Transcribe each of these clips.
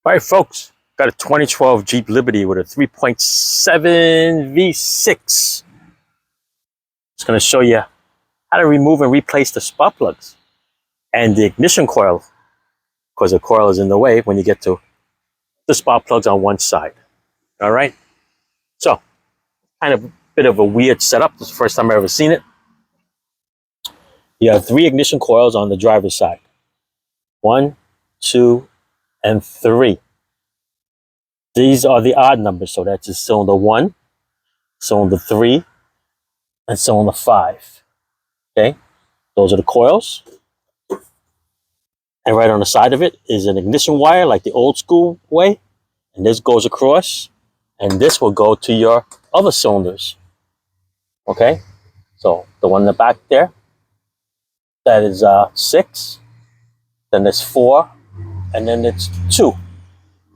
All right, folks, got a 2012 Jeep Liberty with a 3.7 V6. Just going to show you how to remove and replace the spark plugs and the ignition coil, because the coil is in the way when you get to the spark plugs on one side. All right, so kind of a bit of a weird setup. This is the first time I've ever seen it. You have 3 ignition coils on the driver's side. 1, 2, and 3. These are the odd numbers, so that's just cylinder 1, cylinder 3, and cylinder 5. Okay, those are the coils. And right on the side of it is an ignition wire, like the old school way. And this goes across, and this will go to your other cylinders. Okay, so the one in the back there, that is 6. Then there's 4, and then it's 2.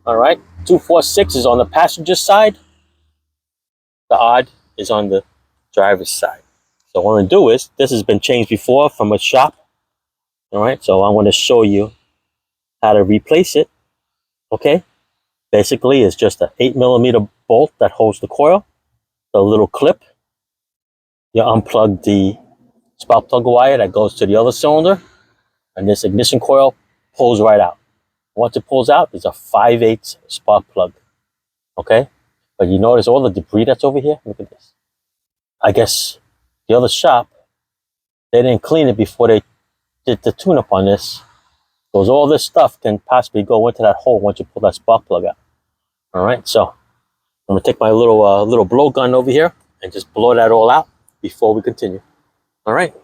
All right, 2, 4, 6 is on the passenger side. The odd is on the driver's side. So what I'm going to do is, this has been changed before from a shop. All right, so I want to show you how to replace it. Okay, basically it's just an 8mm bolt that holds the coil, the little clip. You unplug the spark plug wire that goes to the other cylinder, and this ignition coil pulls right out. Once it pulls out, it's a 5/8 spark plug. Okay, but you notice all the debris that's over here? Look at this. I guess the other shop, they didn't clean it before they did the tune-up on this. Because all this stuff can possibly go into that hole once you pull that spark plug out. All right, so I'm gonna take my little blow gun over here and just blow that all out before we continue. All right,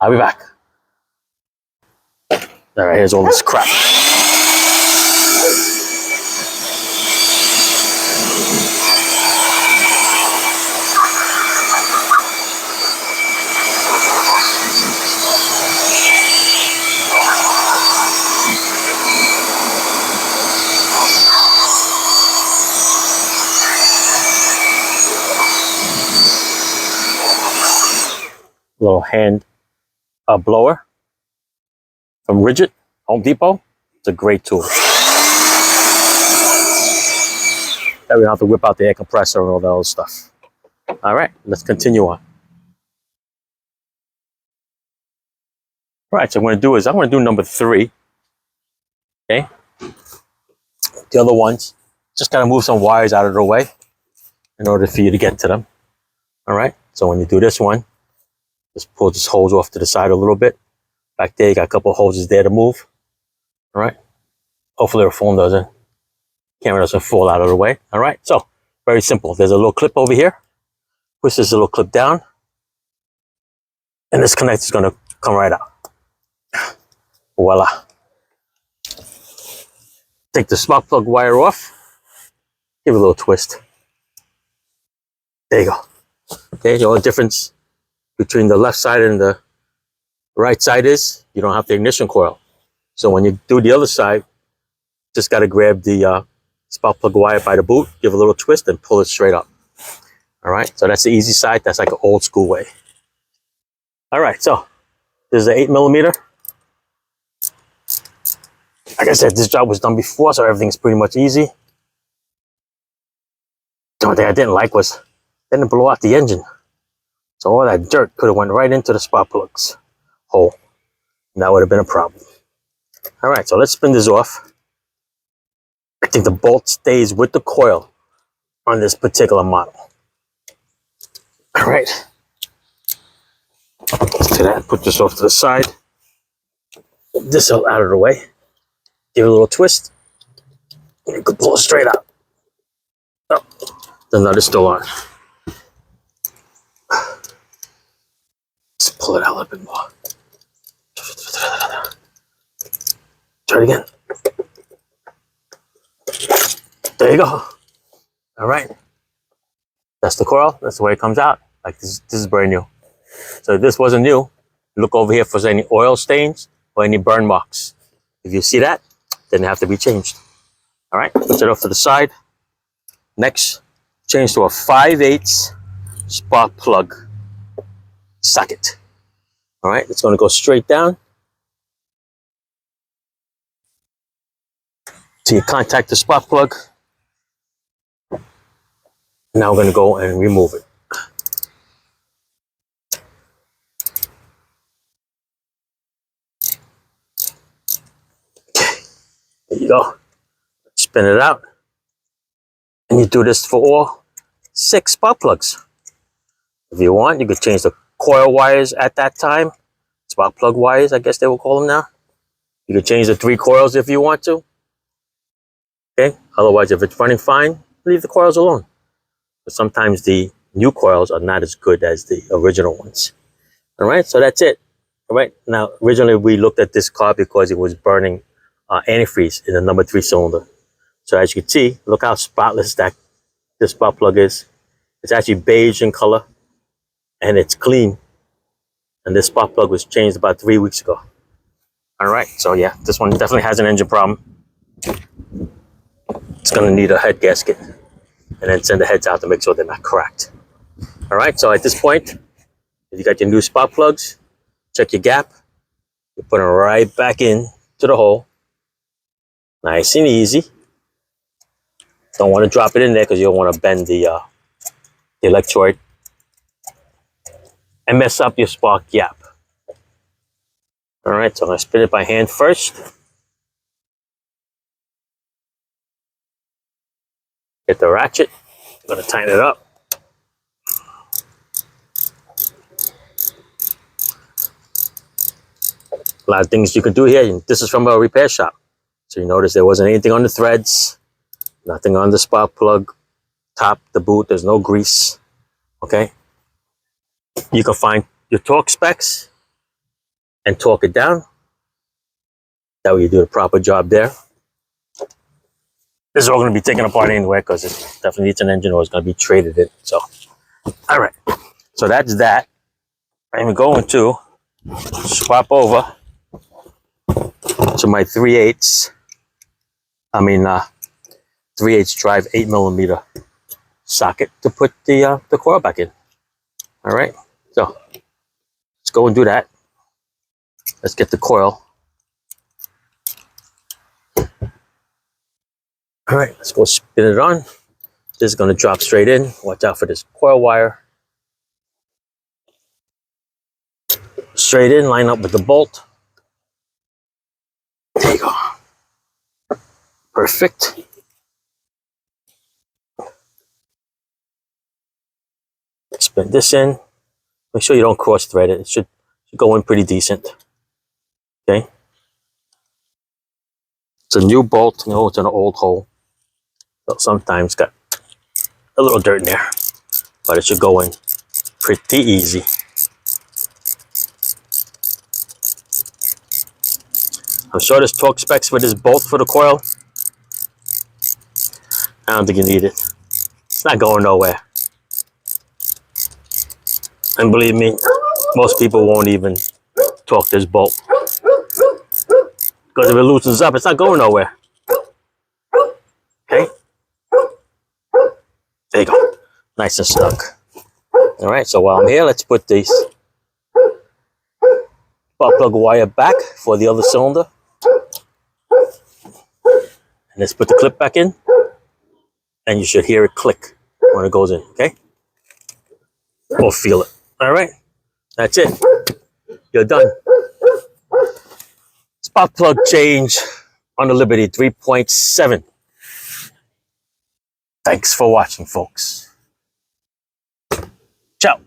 I'll be back. All right, here's all this crap. Little hand blower from Rigid, Home Depot. It's a great tool. That we don't have to whip out the air compressor and all that other stuff. All right, let's continue on. All right, so what I'm going to do is I'm going to do number 3. Okay, the other ones, just got to move some wires out of the way in order for you to get to them. All right, so when you do this one, just pull this hose off to the side a little bit. Back there, you got a couple of hoses there to move. All right. Hopefully the phone camera doesn't fall out of the way. All right. So very simple. There's a little clip over here. Push this little clip down, and this connector is going to come right out. Voila. Take the spark plug wire off. Give it a little twist. There you go. Okay. The only difference between the left side and the right side is you don't have the ignition coil. So when you do the other side, just got to grab the spark plug wire by the boot, give a little twist, and pull it straight up. All right, so that's the easy side. That's like an old school way. All right, so this is an 8mm. Like I said, this job was done before, so everything's pretty much easy. The only thing I didn't like was they didn't blow out the engine. So all that dirt could have went right into the spark plugs hole. And that would have been a problem. All right, so let's spin this off. I think the bolt stays with the coil on this particular model. All right. Let's do that. Put this off to the side. Put this out of the way. Give it a little twist. And you could pull it straight out. Oh, the nut is still on. Let's pull it out a little bit more. Try it again. There you go. All right. That's the coil. That's the way it comes out. Like this is brand new. So if this wasn't new, look over here for any oil stains or any burn marks. If you see that, then they have to be changed. All right. Put it off to the side. Next, change to a 5/8 spark plug socket. All right. It's going to go straight down So you contact the spark plug. Now we're going to go and remove it. There you go. Spin it out. And you do this for all 6 spark plugs. If you want, you could change the coil wires at that time. Spark plug wires, I guess they will call them now. You could change the 3 coils if you want to. Okay. Otherwise, if it's running fine, leave the coils alone. But sometimes the new coils are not as good as the original ones. All right. So that's it. All right. Now, originally we looked at this car because it was burning antifreeze in the number 3 cylinder. So as you can see, look how spotless that this spark plug is. It's actually beige in color and it's clean. And this spark plug was changed about 3 weeks ago. All right. So yeah, this one definitely has an engine problem. It's going to need a head gasket and then send the heads out to make sure they're not cracked. All right, so at this point, if you got your new spark plugs, check your gap. You put them right back in to the hole. Nice and easy. Don't want to drop it in there because you don't want to bend the electrode and mess up your spark gap. All right, so I'm going to spin it by hand first. Get the ratchet. I'm going to tighten it up. A lot of things you can do here. This is from a repair shop. So you notice there wasn't anything on the threads, nothing on the spark plug top, the boot. There's no grease. Okay. You can find your torque specs and torque it down. That way you do the proper job there. This is all going to be taken apart anyway because it definitely needs an engine or it's going to be traded in. So, all right. So that's that. I'm going to swap over to my 3/8. 3/8 drive 8mm socket to put the coil back in. All right. So let's go and do that. Let's get the coil. All right, let's go spin it on. This is going to drop straight in. Watch out for this coil wire. Straight in, line up with the bolt. There you go. Perfect. Spin this in. Make sure you don't cross thread it. It should go in pretty decent. Okay. It's a new bolt. You know, it's an old hole. So sometimes got a little dirt in there, but it should go in pretty easy. I'm sure there's torque specs for this bolt for the coil. I don't think you need it. It's not going nowhere. And believe me, most people won't even torque this bolt. Because if it loosens up, it's not going nowhere. Okay? There you go. Nice and snug. All right, so while I'm here, let's put this spark plug wire back for the other cylinder. And let's put the clip back in. And you should hear it click when it goes in, okay? Or feel it. All right, that's it. You're done. Spark plug change on the Liberty 3.7. Thanks for watching, folks. Ciao.